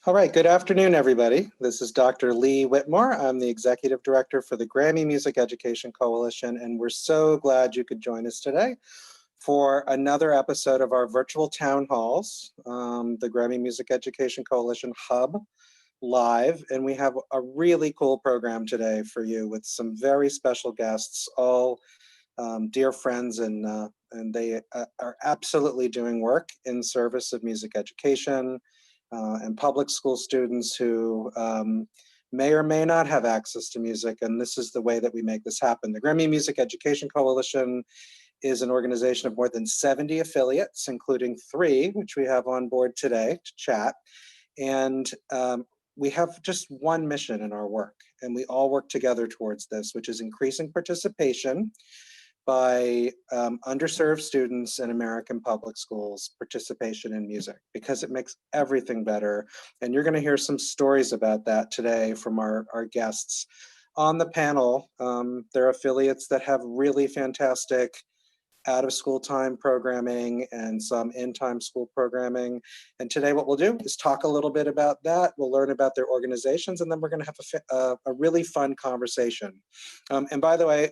All right, good afternoon, everybody. This is Dr. Lee Whitmore. I'm the Executive Director for the Grammy Music Education Coalition, and we're so glad you could join us today for another episode of our virtual town halls, the Grammy Music Education Coalition Hub Live. And we have a really cool program today for you with some very special guests, all dear friends, and they are absolutely doing work in service of music education, and public school students who may or may not have access to music, and this is the way that we make this happen. The Grammy Music Education Coalition is an organization of more than 70 affiliates, including 3, which we have on board today to chat. And we have just one mission in our work, and we all work together towards this, which is increasing participation by underserved students in American public schools, participation in music, because it makes everything better. And you're going to hear some stories about that today from our guests. On the panel, there are affiliates that have really fantastic out of school time programming and some in-time school programming. And today what we'll do is talk a little bit about that. We'll learn about their organizations, and then we're going to have a really fun conversation. And by the way,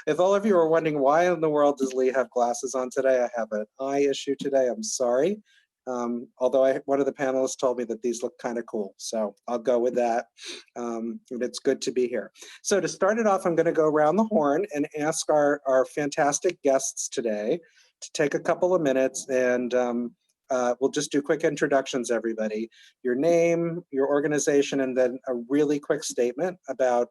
if all of you are wondering why in the world does Lee have glasses on today, I have an eye issue today. I'm sorry. Although one of the panelists told me that these look kind of cool, so I'll go with that. And it's good to be here. So to start it off, I'm going to go around the horn and ask our fantastic guests today to take a couple of minutes, and we'll just do quick introductions, everybody. Your name, your organization, and then a really quick statement about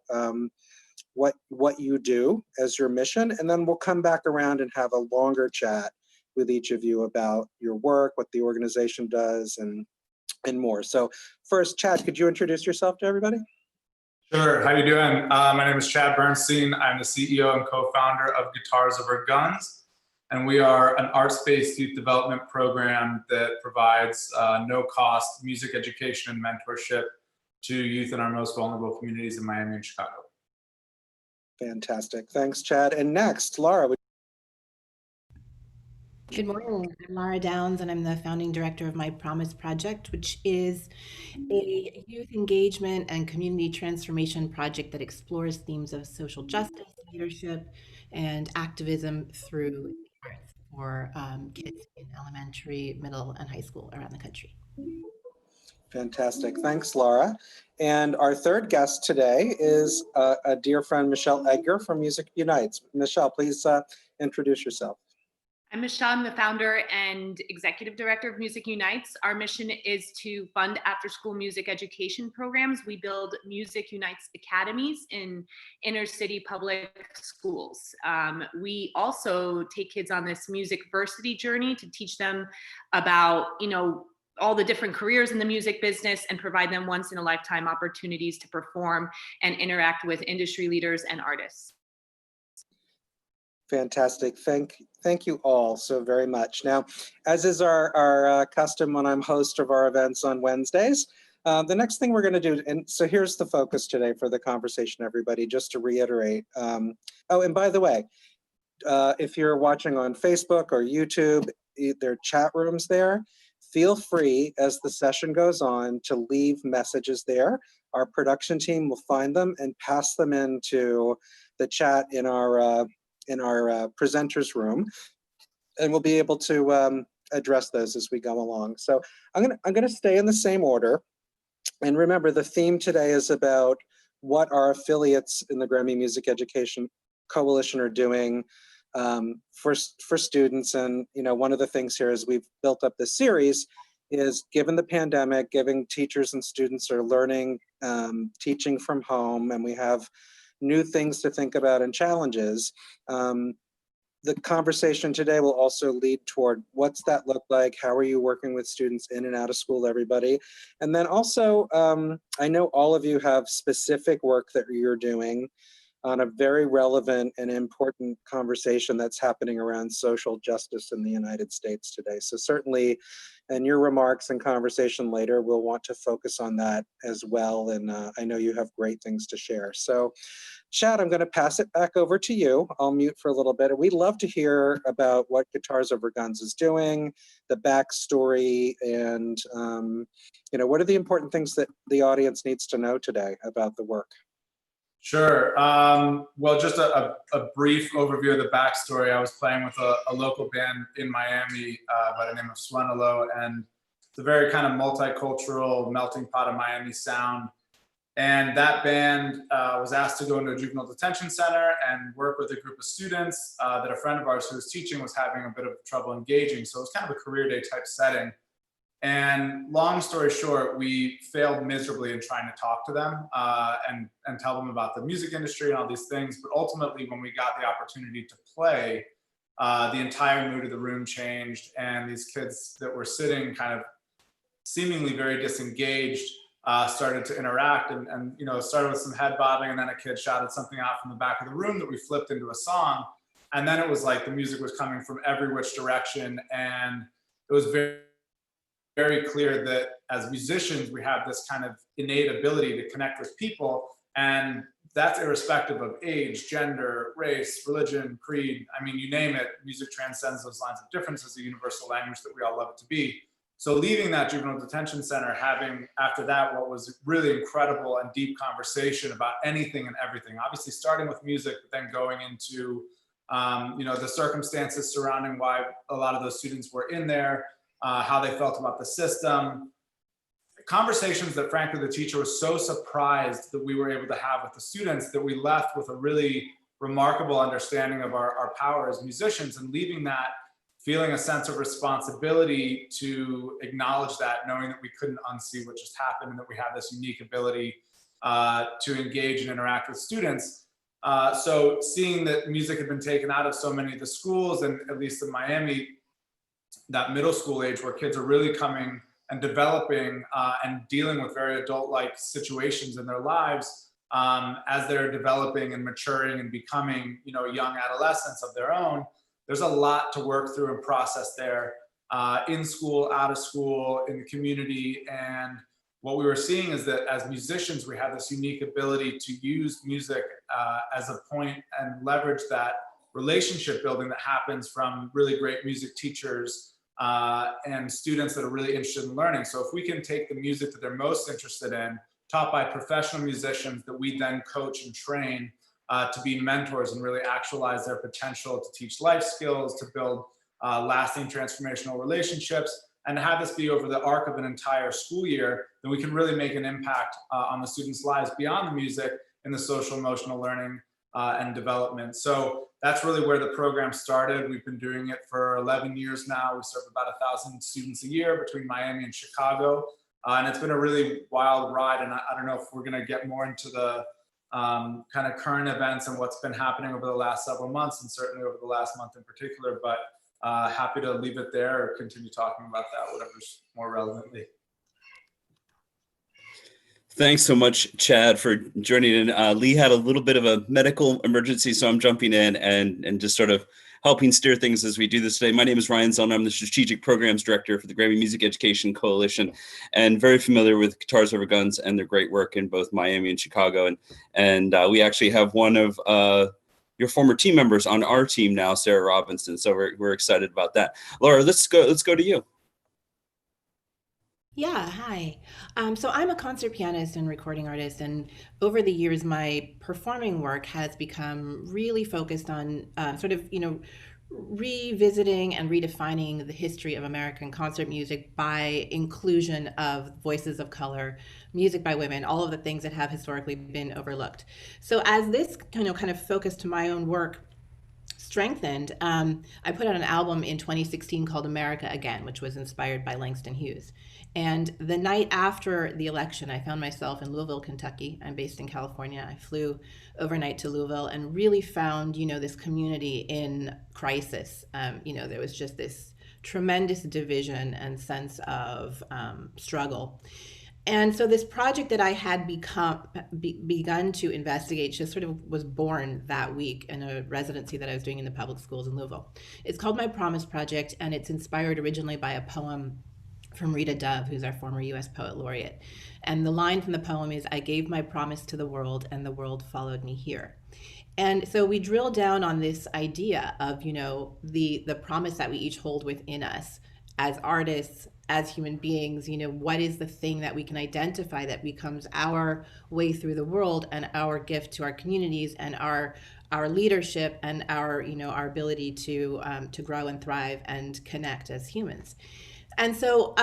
what you do as your mission, and then we'll come back around and have a longer chat with each of you about your work, what the organization does, and more. So first, Chad, could you introduce yourself to everybody? Sure, how you doing? My name is Chad Bernstein. I'm the CEO and co-founder of Guitars Over Guns, and we are an arts-based youth development program that provides no-cost music education and mentorship to youth in our most vulnerable communities in Miami and Chicago. Fantastic, thanks, Chad. And next, Laura. Good morning, I'm Laura Downs, and I'm the founding director of My Promise Project, which is a youth engagement and community transformation project that explores themes of social justice, leadership, and activism through the arts for kids in elementary, middle, and high school around the country. Fantastic, thanks, Laura. And our third guest today is a dear friend, Michelle Edgar from Music Unites. Michelle, please introduce yourself. I'm Michelle, I'm the founder and executive director of Music Unites. Our mission is to fund after-school music education programs. We build Music Unites academies in inner city public schools. We also take kids on this musicversity journey to teach them about, all the different careers in the music business and provide them once in a lifetime opportunities to perform and interact with industry leaders and artists. Fantastic. Thank you all so very much. Now, as is our custom when I'm host of our events on Wednesdays, the next thing we're going to do, and so here's the focus today for the conversation, everybody, just to reiterate. Oh, and by the way, if you're watching on Facebook or YouTube, there are chat rooms there. Feel free as the session goes on to leave messages there. Our production team will find them and pass them into the chat in our presenters room, and we'll be able to address those as we go along. So I'm gonna stay in the same order, and remember the theme today is about what our affiliates in the Grammy Music Education Coalition are doing for students. And one of the things here is we've built up this series is, given the pandemic, giving teachers and students are learning, teaching from home, and we have new things to think about and challenges. The conversation today will also lead toward what's that look like? How are you working with students in and out of school, everybody? And then also, I know all of you have specific work that you're doing on a very relevant and important conversation that's happening around social justice in the United States today. So certainly in your remarks and conversation later, we'll want to focus on that as well. And I know you have great things to share. So Chad, I'm going to pass it back over to you. I'll mute for a little bit. We'd love to hear about what Guitars Over Guns is doing, the backstory, and what are the important things that the audience needs to know today about the work? Sure. Well, just a brief overview of the backstory. I was playing with a local band in Miami by the name of Swenelo, and it's a very kind of multicultural melting pot of Miami sound. And that band was asked to go into a juvenile detention center and work with a group of students that a friend of ours who was teaching was having a bit of trouble engaging. So it was kind of a career day type setting. And long story short, we failed miserably in trying to talk to them and tell them about the music industry and all these things. But ultimately, when we got the opportunity to play, the entire mood of the room changed. And these kids that were sitting kind of seemingly very disengaged started to interact and started with some head bobbing, and then a kid shouted something out from the back of the room that we flipped into a song. And then it was like the music was coming from every which direction. And it was very, very clear that as musicians, we have this kind of innate ability to connect with people. And that's irrespective of age, gender, race, religion, creed. I mean, you name it, music transcends those lines of difference as a universal language that we all love it to be. So leaving that juvenile detention center, having after that what was really incredible and deep conversation about anything and everything, obviously starting with music, but then going into the circumstances surrounding why a lot of those students were in there, how they felt about the system, conversations that frankly the teacher was so surprised that we were able to have with the students that we left with a really remarkable understanding of our power as musicians, and leaving that feeling a sense of responsibility to acknowledge that, knowing that we couldn't unsee what just happened and that we have this unique ability to engage and interact with students. So seeing that music had been taken out of so many of the schools, and at least in Miami, that middle school age where kids are really coming and developing and dealing with very adult-like situations in their lives as they're developing and maturing and becoming, young adolescents of their own. There's a lot to work through and process there in school, out of school, in the community. And what we were seeing is that as musicians, we have this unique ability to use music as a point and leverage that relationship building that happens from really great music teachers and students that are really interested in learning. So if we can take the music that they're most interested in, taught by professional musicians that we then coach and train to be mentors and really actualize their potential to teach life skills, to build lasting transformational relationships, and to have this be over the arc of an entire school year, then we can really make an impact on the students' lives beyond the music in the social emotional learning and development. So that's really where the program started. We've been doing it for 11 years now. We serve about 1,000 students a year between Miami and Chicago. And it's been a really wild ride. And I don't know if we're going to get more into the kind of current events and what's been happening over the last several months, and certainly over the last month in particular, but happy to leave it there or continue talking about that, whatever's more relevantly. Thanks so much, Chad, for joining in. Lee had a little bit of a medical emergency, so I'm jumping in and just sort of helping steer things as we do this today. My name is Ryan Zellner. I'm the Strategic Programs Director for the Grammy Music Education Coalition, and very familiar with Guitars Over Guns and their great work in both Miami and Chicago. And we actually have one of your former team members on our team now, Sarah Robinson. So we're excited about that. Laura, let's go to you. Yeah, hi. So I'm a concert pianist and recording artist, and over the years, my performing work has become really focused on revisiting and redefining the history of American concert music by inclusion of voices of color, music by women, all of the things that have historically been overlooked. So as this kind of focus to my own work strengthened, I put out an album in 2016 called America Again, which was inspired by Langston Hughes. And the night after the election, I found myself in Louisville, Kentucky. I'm based in California. I flew overnight to Louisville and really found, this community in crisis. There was just this tremendous division and sense of struggle. And so this project that I had begun to investigate just sort of was born that week in a residency that I was doing in the public schools in Louisville. It's called My Promise Project, and it's inspired originally by a poem from Rita Dove, who's our former US Poet Laureate. And the line from the poem is, "I gave my promise to the world, and the world followed me here." And so we drill down on this idea of, the promise that we each hold within us as artists, as human beings. What is the thing that we can identify that becomes our way through the world and our gift to our communities and our leadership and our ability to grow and thrive and connect as humans. And so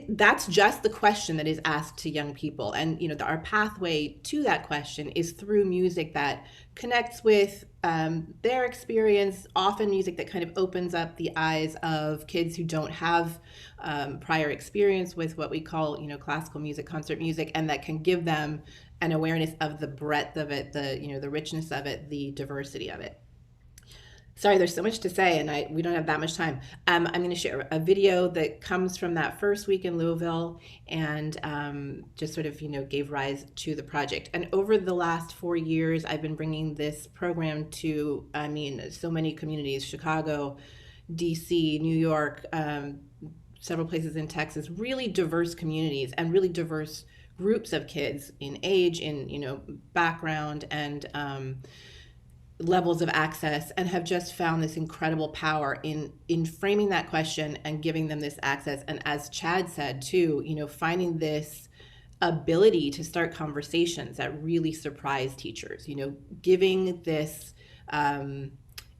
that's just the question that is asked to young people. And our pathway to that question is through music that connects with their experience, often music that kind of opens up the eyes of kids who don't have prior experience with what we call classical music, concert music, and that can give them an awareness of the breadth of it, the richness of it, the diversity of it. Sorry, there's so much to say, and we don't have that much time. I'm going to share a video that comes from that first week in Louisville, and just sort of gave rise to the project. And over the last 4 years, I've been bringing this program to, so many communities: Chicago, DC, New York, several places in Texas. Really diverse communities and really diverse groups of kids in age, in background, and levels of access, and have just found this incredible power in framing that question and giving them this access. And as Chad said too, finding this ability to start conversations that really surprise teachers, giving this,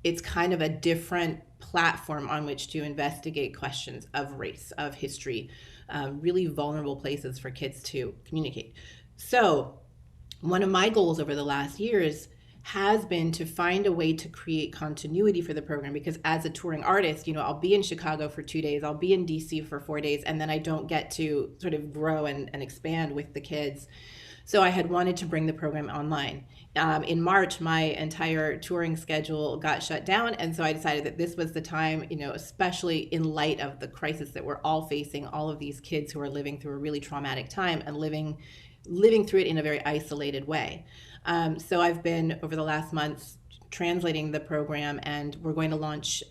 it's kind of a different platform on which to investigate questions of race, of history, really vulnerable places for kids to communicate. So one of my goals over the last years has been to find a way to create continuity for the program, because as a touring artist, I'll be in Chicago for 2 days, I'll be in DC for 4 days, and then I don't get to sort of grow and expand with the kids. So I had wanted to bring the program online. In March, my entire touring schedule got shut down, and so I decided that this was the time, especially in light of the crisis that we're all facing, all of these kids who are living through a really traumatic time and living through it in a very isolated way. So I've been, over the last months, translating the program, and we're going to launch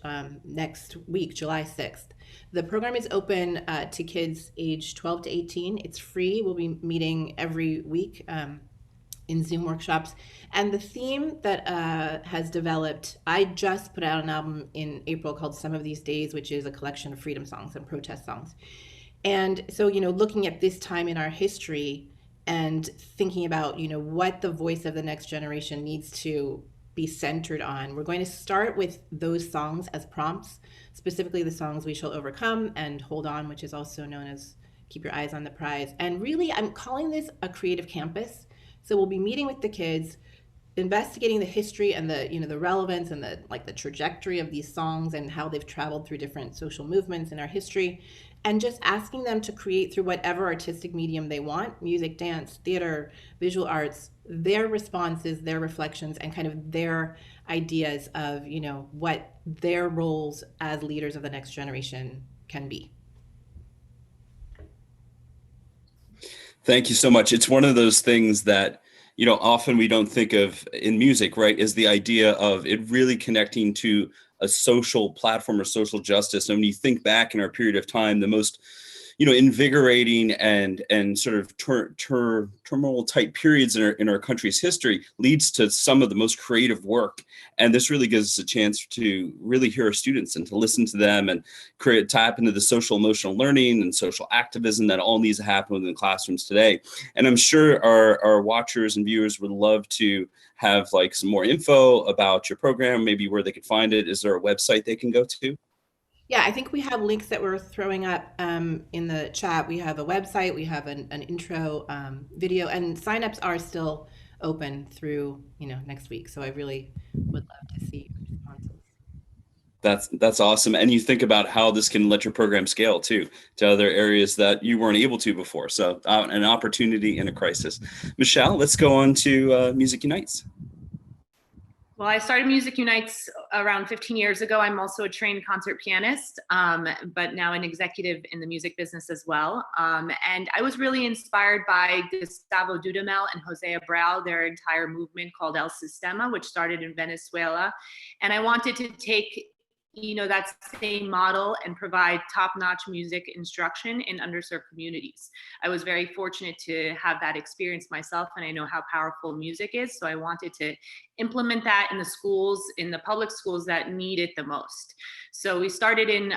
next week, July 6th. The program is open to kids age 12 to 18. It's free. We'll be meeting every week in Zoom workshops. And the theme that has developed, I just put out an album in April called Some of These Days, which is a collection of freedom songs and protest songs. And so, looking at this time in our history and thinking about, what the voice of the next generation needs to be centered on, we're going to start with those songs as prompts, specifically the songs We Shall Overcome and Hold On, which is also known as Keep Your Eyes on the Prize. And really, I'm calling this a creative campus. So we'll be meeting with the kids, investigating the history and the relevance and the trajectory of these songs and how they've traveled through different social movements in our history, and just asking them to create through whatever artistic medium they want: music, dance, theater, visual arts, their responses, their reflections, and kind of their ideas of, what their roles as leaders of the next generation can be. Thank you so much. It's one of those things that, often we don't think of in music, right? Is the idea of it really connecting to a social platform or social justice. And when you think back in our period of time, the most, invigorating and sort of turmoil type periods in our country's history leads to some of the most creative work. And this really gives us a chance to really hear our students and to listen to them and tap into the social emotional learning and social activism that all needs to happen within the classrooms today. And I'm sure our watchers and viewers would love to have some more info about your program, maybe where they could find it. Is there a website they can go to? Yeah, I think we have links that we're throwing up in the chat. We have a website, we have an intro video, and signups are still open through next week. So I really would love to see your responses. That's awesome. And you think about how this can let your program scale too to other areas that you weren't able to before. So an opportunity in a crisis. Michelle, let's go on to Music Unites. Well, I started Music Unites around 15 years ago. I'm also a trained concert pianist, but now an executive in the music business as well. And I was really inspired by Gustavo Dudamel and Jose Abreu, their entire movement called El Sistema, which started in Venezuela. And I wanted to take that same model and provide top-notch music instruction in underserved communities. I was very fortunate to have that experience myself, and I know how powerful music is. So I wanted to implement that in the schools, in the public schools that need it the most. So we started in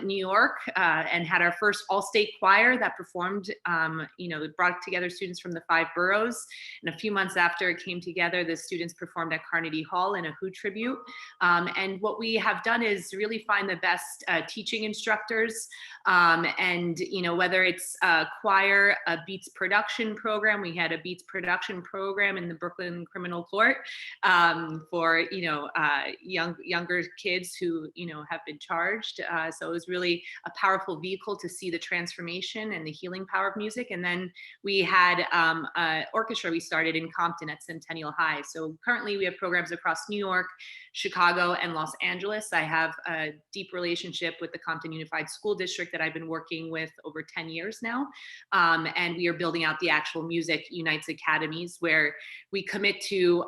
New York and had our first all-state choir that performed, it brought together students from the 5 boroughs. And a few months after it came together, the students performed at Carnegie Hall in a Who tribute. And what we have done is really find the best teaching instructors. And, whether it's a choir, a Beats production program, we had a Beats production program in the Brooklyn Criminal Court for, younger kids who, have been charged. So it was really a powerful vehicle to see the transformation and the healing power of music. And then we had an orchestra we started in Compton at Centennial High. So currently we have programs across New York, Chicago, and Los Angeles. I have a deep relationship with the Compton Unified School District that I've been working with over 10 years now. And we are building out the actual Music Unites Academies, where we commit to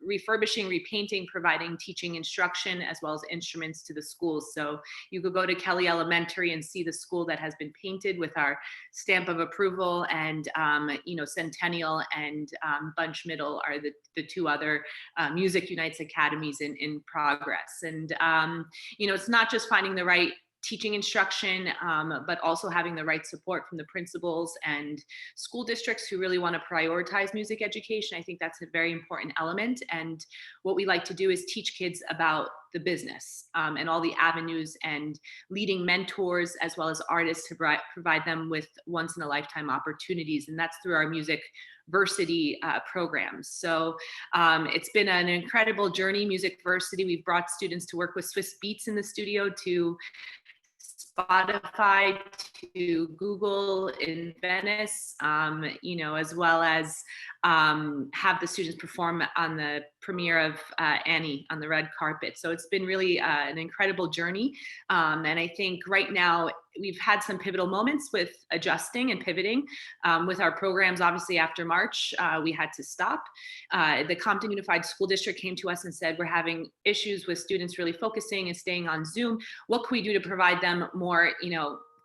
refurbishing, repainting, providing teaching instruction, as well as instruments to the schools. So you could go to Kelly Elementary and see the school that has been painted with our stamp of approval, and Centennial and Bunch Middle are the 2 other Music Unites Academies in progress. And it's not just finding the right teaching instruction, but also having the right support from the principals and school districts who really want to prioritize music education. I think that's a very important element. And what we like to do is teach kids about the business and all the avenues, and leading mentors as well as artists to provide them with once-in-a-lifetime opportunities. And that's through our music Versity programs. So it's been an incredible journey, Music Versity. We've brought students to work with Swiss Beats in the studio, to Spotify, to Google in Venice, as well as have the students perform on the premiere of Annie on the red carpet. So it's been really an incredible journey. And I think right now we've had some pivotal moments with adjusting and pivoting with our programs. Obviously after March, we had to stop. The Compton Unified School District came to us and said, we're having issues with students really focusing and staying on Zoom. What can we do to provide them more,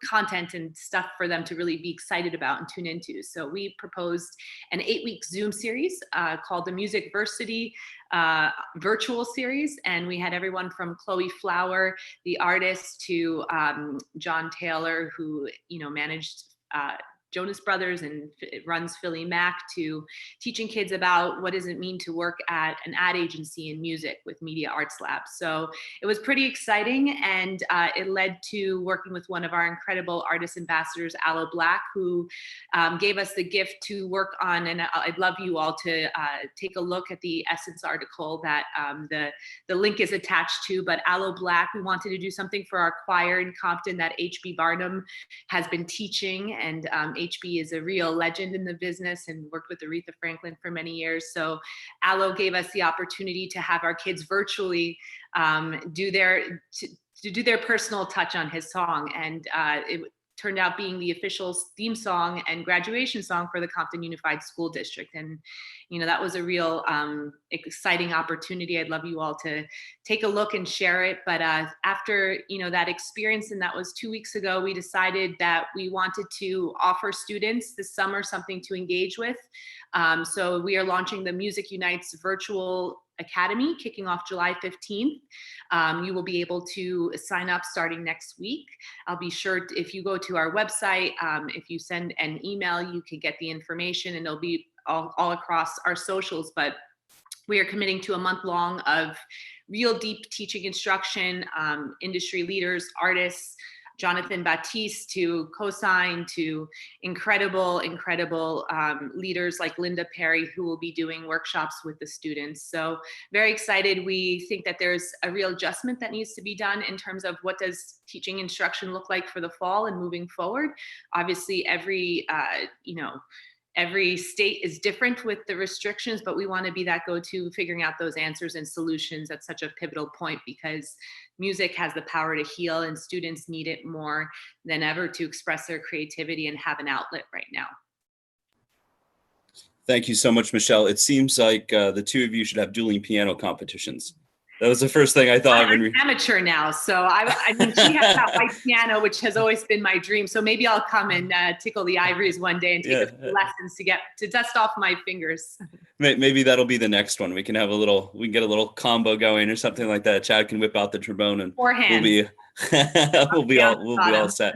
content and stuff for them to really be excited about and tune into? So we proposed an 8-week Zoom series called the Music Versity virtual series. And we had everyone from Chloe Flower, the artist, to John Taylor, who, managed Jonas Brothers and runs Philly Mac, to teaching kids about what does it mean to work at an ad agency in music with Media Arts Lab. So it was pretty exciting, and it led to working with one of our incredible artist ambassadors, Aloe Black, who gave us the gift to work on, and I'd love you all to take a look at the Essence article that the link is attached to. But Aloe Black, we wanted to do something for our choir in Compton that H.B. Barnum has been teaching, and HB is a real legend in the business and worked with Aretha Franklin for many years. So Aloe gave us the opportunity to have our kids virtually do their personal touch on his song. And it turned out being the official theme song and graduation song for the Compton Unified School District. And, that was a real exciting opportunity. I'd love you all to take a look and share it. But after, that experience, and that was 2 weeks ago, we decided that we wanted to offer students this summer something to engage with. So we are launching the Music Unites Virtual Academy, kicking off July 15th. You will be able to sign up starting next week. I'll be sure if you go to our website, if you send an email, you can get the information, and it'll be all across our socials. But we are committing to a month long of real deep teaching instruction, industry leaders, artists, Jonathan Batiste to Cosign, to incredible leaders like Linda Perry, who will be doing workshops with the students. So very excited. We think that there's a real adjustment that needs to be done in terms of what does teaching instruction look like for the fall and moving forward. Obviously, every every state is different with the restrictions, but we want to be that go-to figuring out those answers and solutions at such a pivotal point, because music has the power to heal and students need it more than ever to express their creativity and have an outlet right now. Thank you so much, Michelle. It seems like the two of you should have dueling piano competitions. That was the first thing I thought when we. I'm amateur now, so I mean, she has that white piano, which has always been my dream. So maybe I'll come and tickle the ivories one day and take a few lessons to dust off my fingers. Maybe that'll be the next one. We can get a little combo going or something like that. Chad can whip out the trombone and we'll be all set.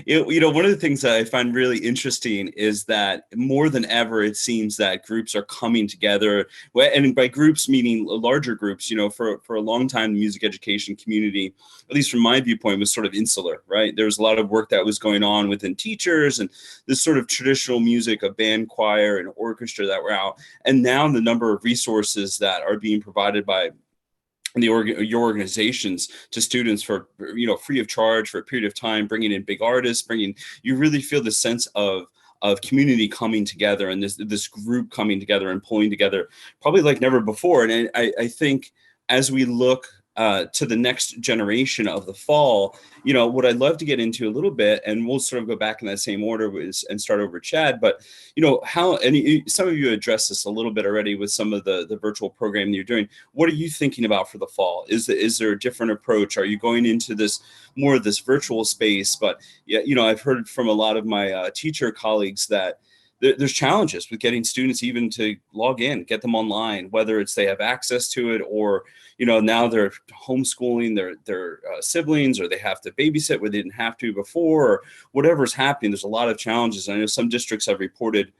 One of the things that I find really interesting is that more than ever, it seems that groups are coming together, and by groups meaning larger groups. For a long time, the music education community, at least from my viewpoint, was sort of insular, right? There was a lot of work that was going on within teachers and this sort of traditional music of band, choir, and orchestra that were out. And now the number of resources that are being provided by your organizations to students for free of charge for a period of time, bringing in big artists, you really feel the sense of community coming together and this group coming together and pulling together probably like never before. And I think as we look to the next generation of the fall, what I'd love to get into a little bit, and we'll sort of go back in that same order and start over Chad, but some of you addressed this a little bit already with some of the virtual programming you're doing. What are you thinking about for the fall? Is there a different approach? Are you going into this more of this virtual space? But I've heard from a lot of my teacher colleagues that there's challenges with getting students even to log in, get them online, whether it's they have access to it or, now they're homeschooling their siblings, or they have to babysit where they didn't have to before, or whatever's happening. There's a lot of challenges. I know some districts have reported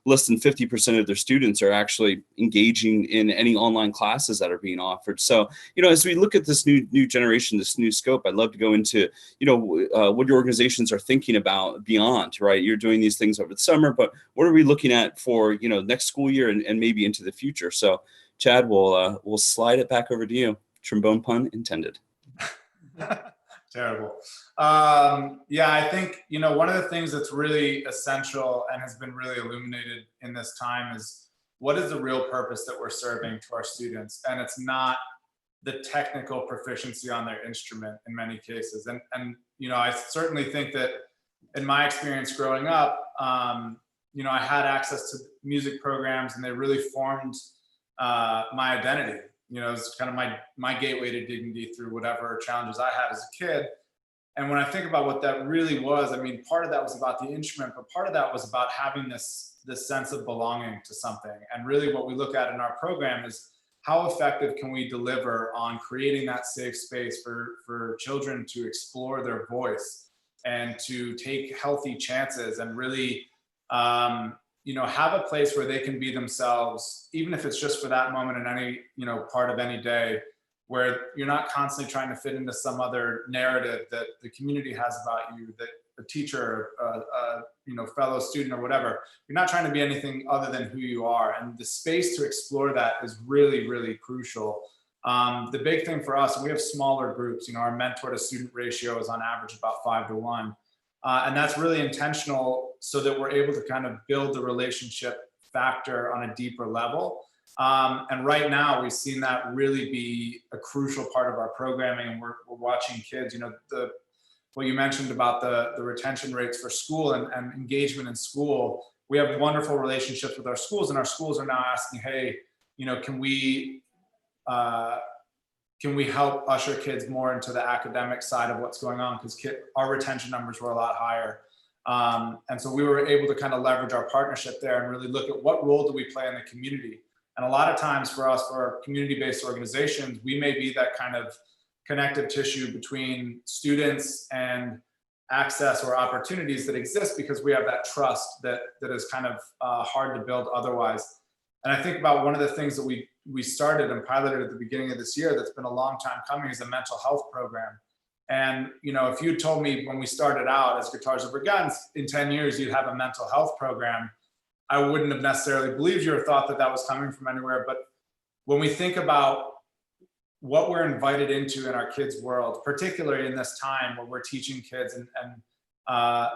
less than 50% of their students are actually engaging in any online classes that are being offered. So, as we look at this new generation, this new scope, I'd love to go into, what your organizations are thinking about beyond, right? You're doing these things over the summer, but what are we looking at for, next school year and maybe into the future? So Chad, we'll slide it back over to you. Trombone pun intended. Terrible. I think, one of the things that's really essential and has been really illuminated in this time is what is the real purpose that we're serving to our students? And it's not the technical proficiency on their instrument in many cases. And I certainly think that in my experience growing up, I had access to music programs and they really formed my identity. It was kind of my gateway to dignity through whatever challenges I had as a kid. And when I think about what that really was, part of that was about the instrument, but part of that was about having this sense of belonging to something. And really what we look at in our program is how effective can we deliver on creating that safe space for children to explore their voice and to take healthy chances and really have a place where they can be themselves, even if it's just for that moment in any, part of any day, where you're not constantly trying to fit into some other narrative that the community has about you, that a teacher, fellow student or whatever. You're not trying to be anything other than who you are. And the space to explore that is really, really crucial. The big thing for us, and we have smaller groups, our mentor to student ratio is on average about 5-to-1. And that's really intentional so that we're able to kind of build the relationship factor on a deeper level. And right now we've seen that really be a crucial part of our programming, and we're watching kids, what you mentioned about the retention rates for school and engagement in school. We have wonderful relationships with our schools, and our schools are now asking, hey, can we help usher kids more into the academic side of what's going on? Because our retention numbers were a lot higher. And so we were able to kind of leverage our partnership there and really look at what role do we play in the community. And a lot of times for us, for our community-based organizations, we may be that kind of connective tissue between students and access or opportunities that exist because we have that trust that is kind of hard to build otherwise. And I think about one of the things that we started and piloted at the beginning of this year that's been a long time coming is a mental health program. And if you told me when we started out as Guitars Over Guns, in 10 years you'd have a mental health program, I wouldn't have necessarily believed you or thought that was coming from anywhere. But when we think about what we're invited into in our kids' world, particularly in this time where we're teaching kids and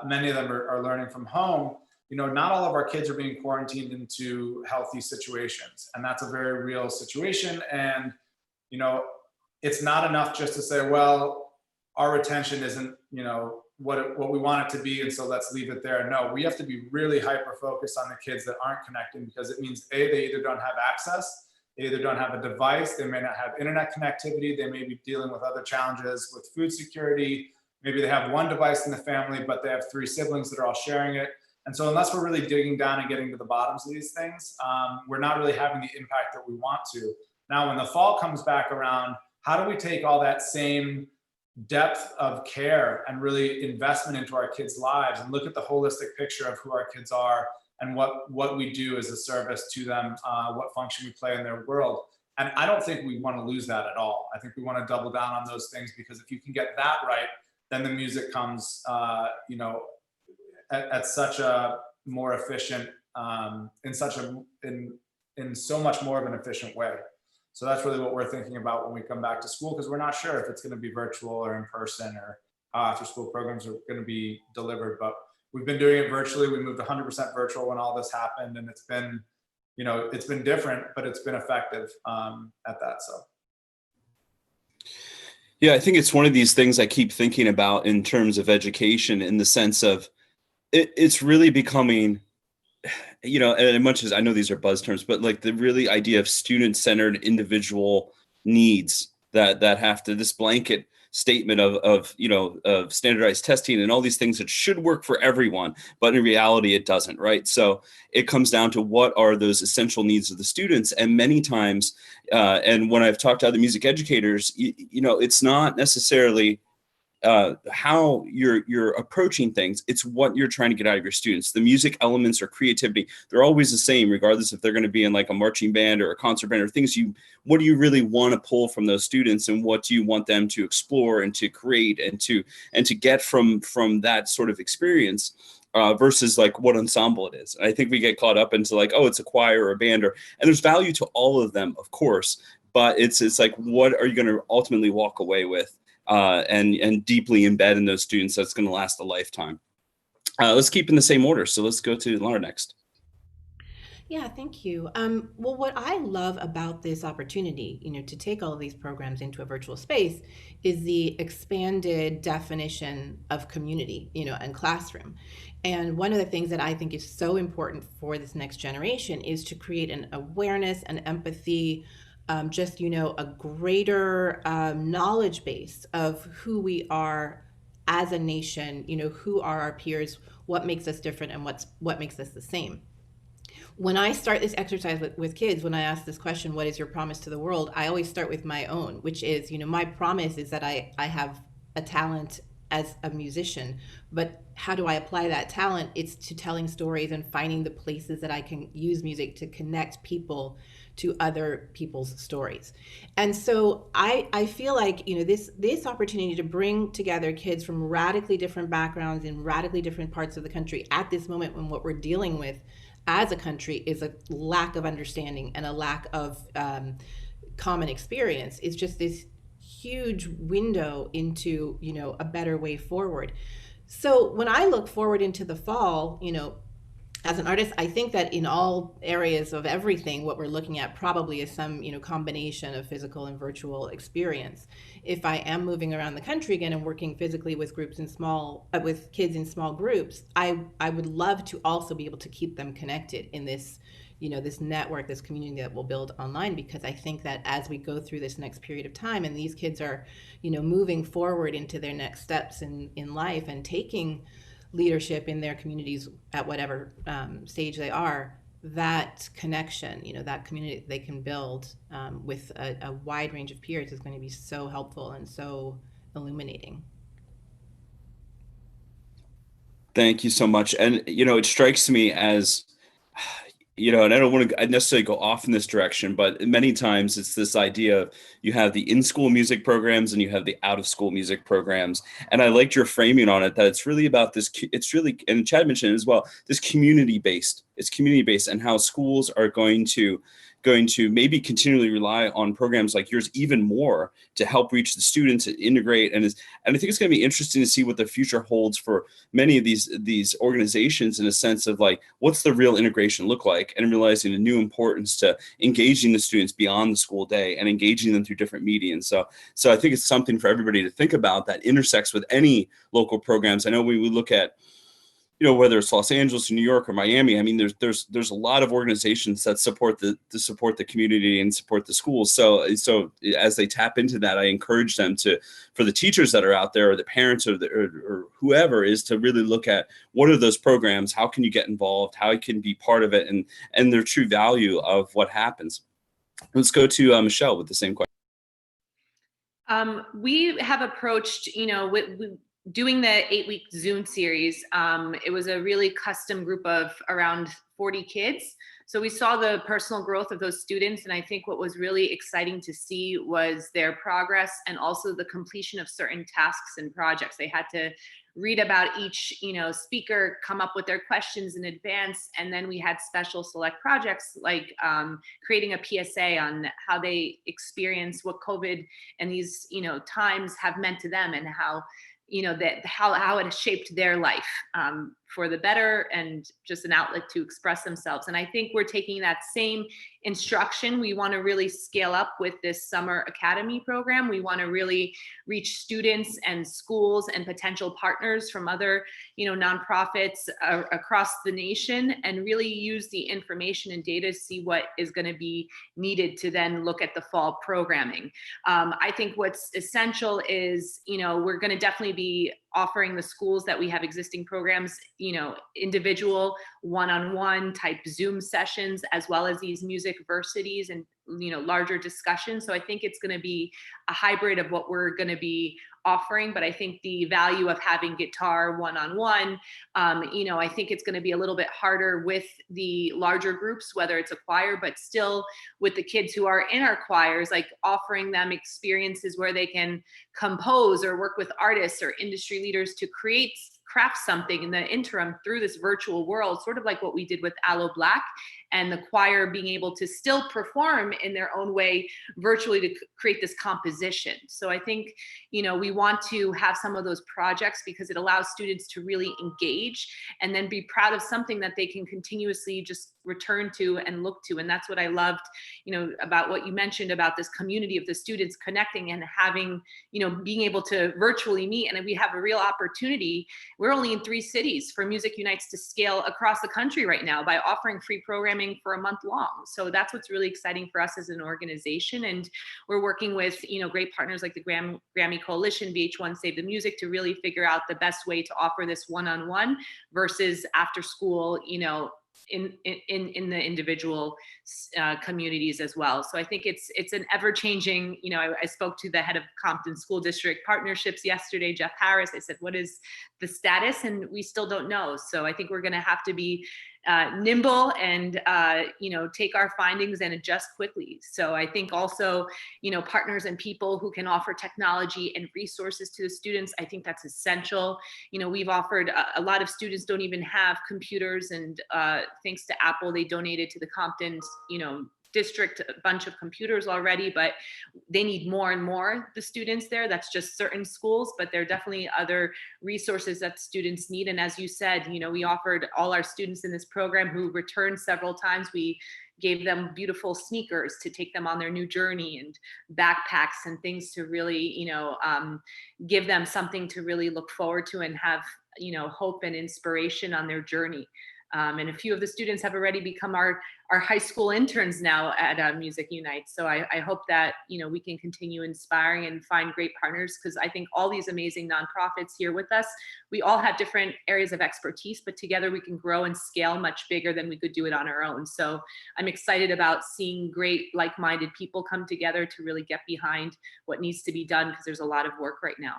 many of them are learning from home, not all of our kids are being quarantined into healthy situations. And that's a very real situation. And, it's not enough just to say, well, our retention isn't, what we want it to be, and so let's leave it there. No, we have to be really hyper focused on the kids that aren't connecting, because it means they either don't have access, they either don't have a device, they may not have internet connectivity, they may be dealing with other challenges with food security, maybe they have one device in the family, but they have 3 siblings that are all sharing it. And so unless we're really digging down and getting to the bottoms of these things, we're not really having the impact that we want to. Now, when the fall comes back around, how do we take all that same depth of care and really investment into our kids' lives and look at the holistic picture of who our kids are and what we do as a service to them, what function we play in their world? And I don't think we want to lose that at all. I think we want to double down on those things, because if you can get that right, then the music comes, at such a more efficient, in so much more of an efficient way. So that's really what we're thinking about when we come back to school, because we're not sure if it's going to be virtual or in person, or after school programs are going to be delivered. But we've been doing it virtually. We moved 100% virtual when all this happened, and it's been, it's been different, but it's been effective at that. So. Yeah, I think it's one of these things I keep thinking about in terms of education, in the sense of it's really becoming, and as much as I know these are buzz terms, but like the really idea of student-centered individual needs that have to, this blanket statement of standardized testing and all these things that should work for everyone, but in reality it doesn't, right? So it comes down to what are those essential needs of the students. And many times, and when I've talked to other music educators, it's not necessarily how you're approaching things, it's what you're trying to get out of your students. The music elements or creativity, they're always the same, regardless if they're going to be in like a marching band or a concert band or things. What do you really want to pull from those students, and what do you want them to explore and to create and to get from that sort of experience, versus like what ensemble it is. And I think we get caught up into like, oh, it's a choir or a band, and there's value to all of them, of course, but it's like, what are you going to ultimately walk away with? And deeply embed in those students that's going to last a lifetime. Let's keep in the same order. So let's go to Laura next. Yeah, thank you. Well, what I love about this opportunity, to take all of these programs into a virtual space, is the expanded definition of community, and classroom. And one of the things that I think is so important for this next generation is to create an awareness and empathy, a greater knowledge base of who we are as a nation, who are our peers, what makes us different, and what makes us the same. When I start this exercise with kids, when I ask this question, what is your promise to the world? I always start with my own, which is, my promise is that I have a talent as a musician, but how do I apply that talent? It's to telling stories and finding the places that I can use music to connect people to other people's stories. And so I feel like, this opportunity to bring together kids from radically different backgrounds in radically different parts of the country at this moment, when what we're dealing with as a country is a lack of understanding and a lack of common experience, is just this huge window into, a better way forward. So when I look forward into the fall, as an artist, I think that in all areas of everything, what we're looking at probably is some, combination of physical and virtual experience. If I am moving around the country again and working physically with groups with kids in small groups, I would love to also be able to keep them connected in this, this network, this community that we'll build online, because I think that as we go through this next period of time and these kids are, moving forward into their next steps in life and taking leadership in their communities at whatever stage they are, that connection, that community they can build with a wide range of peers is going to be so helpful and so illuminating. Thank you so much. And, it strikes me as, and I don't want to necessarily go off in this direction, but many times it's this idea of you have the in-school music programs and you have the out-of-school music programs. And I liked your framing on it, that it's really about this, and Chad mentioned it as well, it's community-based and how schools are going to going to maybe continually rely on programs like yours even more to help reach the students and integrate. And I think it's going to be interesting to see what the future holds for many of these organizations, in a sense of like, what's the real integration look like, and realizing a new importance to engaging the students beyond the school day and engaging them through different mediums. So I think it's something for everybody to think about that intersects with any local programs. I know when we look at, whether it's Los Angeles or New York or Miami, I mean, there's a lot of organizations that support the community and support the schools. So as they tap into that, I encourage them for the teachers that are out there, or the parents, or whoever, is to really look at what are those programs, how can you get involved, how you can be part of it, and their true value of what happens. Let's go to Michelle with the same question. We have approached, with doing the 8-week Zoom series. It was a really custom group of around 40 kids. So we saw the personal growth of those students. And I think what was really exciting to see was their progress, and also the completion of certain tasks and projects. They had to read about each, speaker, come up with their questions in advance. And then we had special select projects like creating a PSA on how they experience what COVID and these, times have meant to them, and how how it has shaped their life for the better, and just an outlet to express themselves. And I think we're taking that same instruction. We want to really scale up with this summer academy program. We want to really reach students and schools and potential partners from other, nonprofits across the nation, and really use the information and data to see what is going to be needed to then look at the fall programming. I think what's essential is, we're going to definitely be offering the schools that we have existing programs, individual one-on-one type Zoom sessions, as well as these music versities and, larger discussions. So I think it's going to be a hybrid of what we're going to be offering. But I think the value of having guitar one-on-one, I think it's going to be a little bit harder with the larger groups, whether it's a choir, but still with the kids who are in our choirs, like offering them experiences where they can compose or work with artists or industry leaders to craft something in the interim through this virtual world, sort of like what we did with Aloe Black, and the choir being able to still perform in their own way virtually to create this composition. So I think, we want to have some of those projects because it allows students to really engage and then be proud of something that they can continuously just return to and look to. And that's what I loved, about what you mentioned about this community of the students connecting and having, being able to virtually meet. And we have a real opportunity. We're only in 3 cities for Music Unites to scale across the country right now by offering free programming for a month long. So that's what's really exciting for us as an organization. And we're working with, great partners like the Grammy Coalition, VH1 Save the Music, to really figure out the best way to offer this one-on-one versus after school, in the individual communities as well. So I think it's an ever-changing, I spoke to the head of Compton School District Partnerships yesterday, Jeff Harris. I said, what is the status? And we still don't know. So I think we're going to have to be nimble and, take our findings and adjust quickly. So I think also, partners and people who can offer technology and resources to the students, I think that's essential. We've offered, a lot of students don't even have computers, and thanks to Apple, they donated to the Compton's, district a bunch of computers already, but they need more and more, the students there. That's just certain schools, but there are definitely other resources that students need. And as you said, we offered all our students in this program who returned several times, we gave them beautiful sneakers to take them on their new journey, and backpacks and things to really, give them something to really look forward to and have, hope and inspiration on their journey. And a few of the students have already become our high school interns now at Music Unite. So I hope that, we can continue inspiring and find great partners, because I think all these amazing nonprofits here with us, we all have different areas of expertise, but together we can grow and scale much bigger than we could do it on our own. So I'm excited about seeing great like-minded people come together to really get behind what needs to be done, because there's a lot of work right now.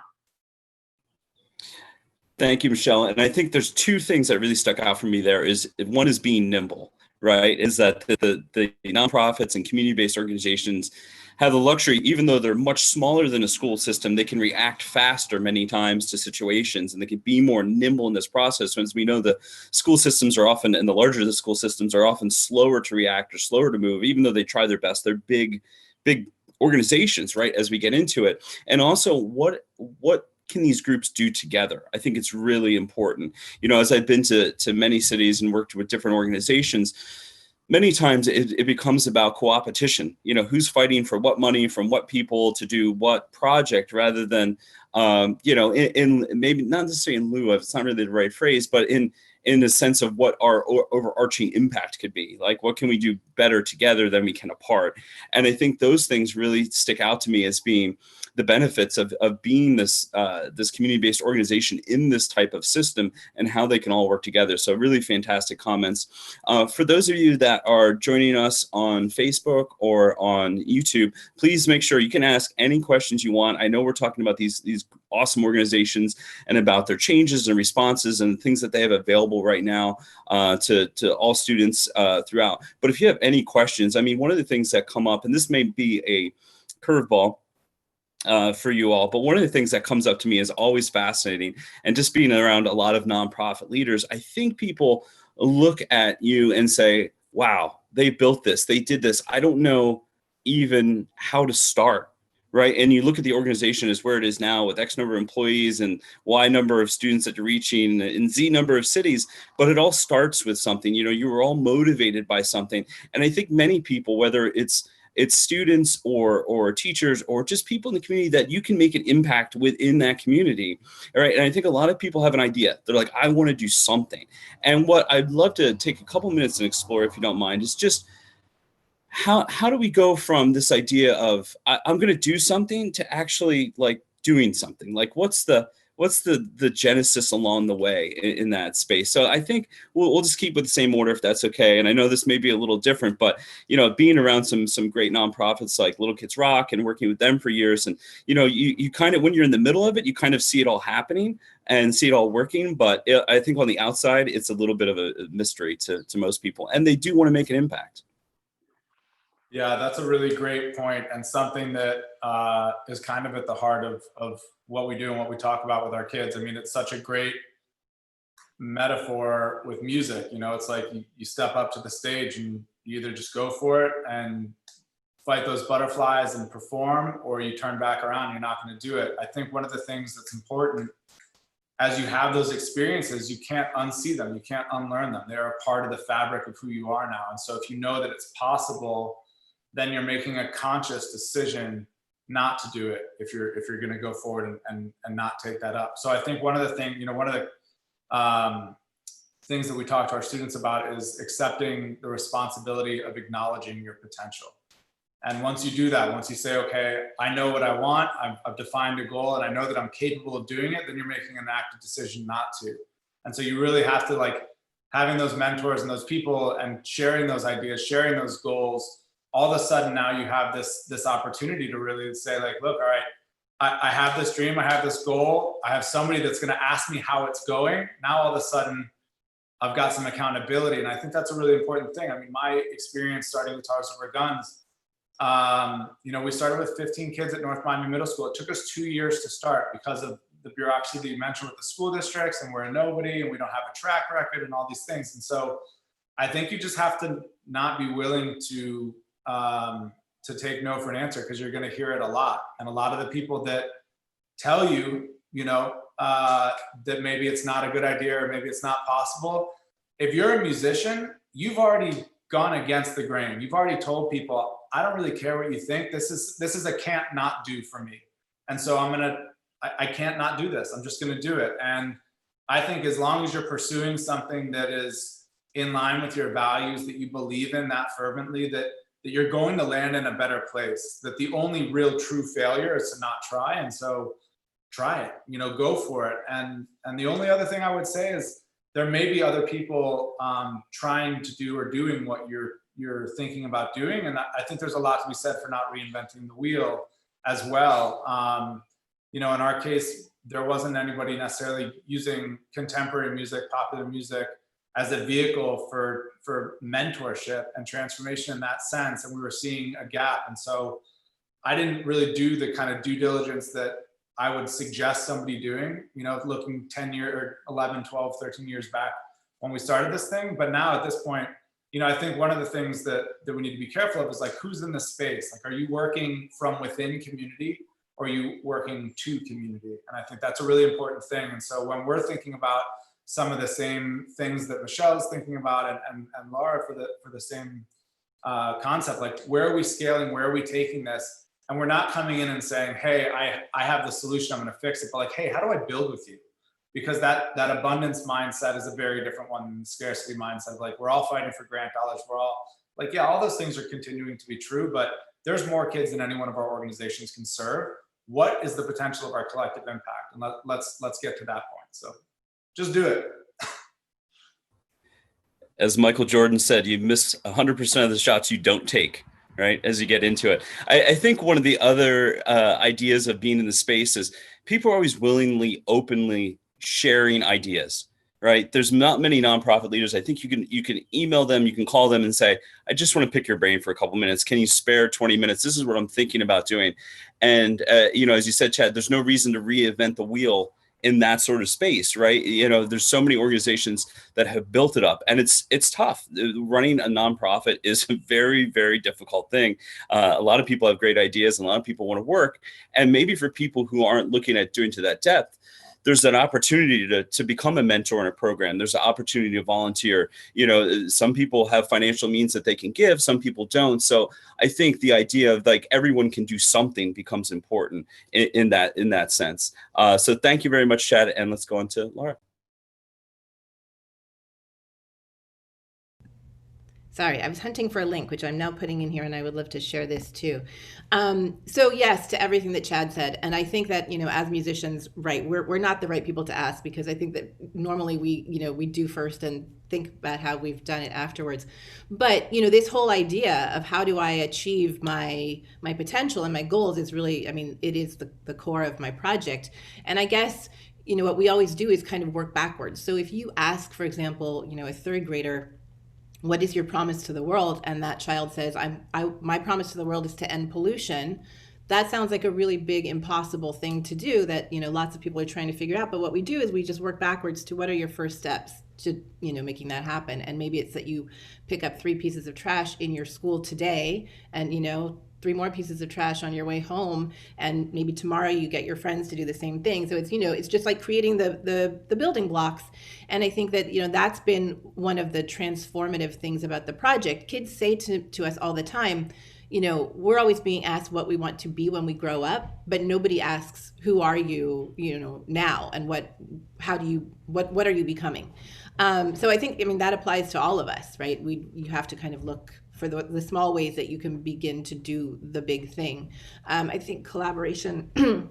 Thank you, Michelle. And I think there's 2 things that really stuck out for me there. One is being nimble, right? Is that the nonprofits and community-based organizations have the luxury, even though they're much smaller than a school system, they can react faster many times to situations, and they can be more nimble in this process. As we know, the school systems are often, and the larger the school systems are often slower to react or slower to move, even though they try their best. They're big organizations, right? As we get into it. And also what can these groups do together? I think it's really important. As I've been to many cities and worked with different organizations, many times it becomes about co-opetition. Who's fighting for what money from what people to do what project, rather than in maybe not necessarily in lieu of, it's not really the right phrase, but in the sense of what our overarching impact could be. Like, what can we do better together than we can apart? And I think those things really stick out to me as being the benefits of being this community-based organization in this type of system, and how they can all work together. So really fantastic comments. For those of you that are joining us on Facebook or on YouTube, please make sure you can ask any questions you want. I know we're talking about these awesome organizations and about their changes and responses and things that they have available right now to all students throughout. But if you have any questions, I mean, one of the things that come up, and this may be a curveball for you all, but one of the things that comes up to me is always fascinating, and just being around a lot of nonprofit leaders, I think people look at you and say, wow, they built this, they did this, I don't know even how to start. Right. And you look at the organization as where it is now, with X number of employees and Y number of students that you're reaching in Z number of cities. But it all starts with something. You were all motivated by something. And I think many people, whether it's students or teachers or just people in the community, that you can make an impact within that community. All right. And I think a lot of people have an idea. They're like, I want to do something. And what I'd love to take a couple minutes and explore, if you don't mind, is just how do we go from this idea of I'm going to do something to actually like doing something? Like, what's the genesis along the way in that space? So I think we'll just keep with the same order, if that's okay. And I know this may be a little different, but being around some great nonprofits like Little Kids Rock and working with them for years, and you kind of, when you're in the middle of it, you kind of see it all happening and see it all working. But I think on the outside, it's a little bit of a mystery to most people, and they do want to make an impact. Yeah, that's a really great point, and something that is kind of at the heart of what we do and what we talk about with our kids. I mean, it's such a great metaphor with music. It's like you step up to the stage and you either just go for it and fight those butterflies and perform, or you turn back around and you're not going to do it. I think one of the things that's important, as you have those experiences, you can't unsee them, you can't unlearn them. They're a part of the fabric of who you are now. And so if you know that it's possible, then you're making a conscious decision not to do it if you're going to go forward and not take that up. So I think one of the things that we talk to our students about is accepting the responsibility of acknowledging your potential. And once you do that, once you say, okay, I know what I want, I've defined a goal, and I know that I'm capable of doing it, then you're making an active decision not to. And so you really have to, like, having those mentors and those people and sharing those ideas, sharing those goals, all of a sudden now you have this opportunity to really say, like, look, all right, I have this dream, I have this goal, I have somebody that's going to ask me how it's going. Now all of a sudden I've got some accountability. And I think that's a really important thing. I mean, my experience starting Guitars Over Guns, we started with 15 kids at North Miami Middle School. It took us 2 years to start because of the bureaucracy that you mentioned with the school districts, and we're a nobody and we don't have a track record and all these things. And so I think you just have to not be willing to take no for an answer, because you're going to hear it a lot. And a lot of the people that tell you, that maybe it's not a good idea or maybe it's not possible, if you're a musician, you've already gone against the grain. You've already told people, I don't really care what you think. This is a can't not do for me. And so I can't not do this. I'm just going to do it. And I think as long as you're pursuing something that is in line with your values, that you believe in that fervently, that you're going to land in a better place, that the only real true failure is to not try. And so try it, go for it. And the only other thing I would say is there may be other people trying to do or doing what you're thinking about doing. And I think there's a lot to be said for not reinventing the wheel as well. In our case, there wasn't anybody necessarily using contemporary music, popular music, as a vehicle for mentorship and transformation in that sense. And we were seeing a gap. And so I didn't really do the kind of due diligence that I would suggest somebody doing, you know, looking 10 years or 11, 12, 13 years back when we started this thing. But now at this point, you know, I think one of the things that we need to be careful of is like, who's in the space? Like, are you working from within community or are you working to community? And I think that's a really important thing. And so when we're thinking about some of the same things that Michelle's thinking about and Laura for the same concept, like where are we scaling, where are we taking this? And we're not coming in and saying, hey, I have the solution, I'm gonna fix it, but like, hey, how do I build with you? Because that abundance mindset is a very different one than the scarcity mindset. Like, we're all fighting for grant dollars, we're all like, yeah, all those things are continuing to be true, but there's more kids than any one of our organizations can serve. What is the potential of our collective impact? And let's get to that point. So just do it. As Michael Jordan said, you miss 100% of the shots you don't take, right? As you get into it. I think one of the other ideas of being in the space is people are always willingly, openly sharing ideas, right? There's not many nonprofit leaders. I think you can email them, you can call them and say, I just want to pick your brain for a couple minutes. Can you spare 20 minutes? This is what I'm thinking about doing. And, you know, as you said, Chad, there's no reason to reinvent the wheel in that sort of space, right? You know, there's so many organizations that have built it up, and it's tough. Running a nonprofit is a very, very difficult thing. A lot of people have great ideas, and a lot of people want to work. And maybe for people who aren't looking at doing to that depth, there's an opportunity to become a mentor in a program. There's an opportunity to volunteer. You know, some people have financial means that they can give, some people don't. So I think the idea of like everyone can do something becomes important in that sense. So thank you very much, Chad, and let's go on to Laura. Sorry, I was hunting for a link, which I'm now putting in here, and I would love to share this too. So yes, to everything that Chad said. And I think that, you know, as musicians, right, we're not the right people to ask, because I think that normally we do first and think about how we've done it afterwards. But, you know, this whole idea of how do I achieve my potential and my goals is really, I mean, it is the core of my project. And I guess, you know, what we always do is kind of work backwards. So if you ask, for example, you know, a third grader, what is your promise to the world? And that child says, my promise to the world is to end pollution. That sounds like a really big, impossible thing to do that, you know, lots of people are trying to figure out. But what we do is we just work backwards to what are your first steps to, you know, making that happen. And maybe it's that you pick up 3 pieces of trash in your school today and, you know, 3 more pieces of trash on your way home, and maybe tomorrow you get your friends to do the same thing. So it's, you know, it's just like creating the building blocks. And I think that, you know, that's been one of the transformative things about the project. Kids say to us all the time, you know, we're always being asked what we want to be when we grow up, but nobody asks, who are you, you know, now, and what are you becoming? So I think, I mean, that applies to all of us, right? You have to kind of look for the small ways that you can begin to do the big thing. I think collaboration,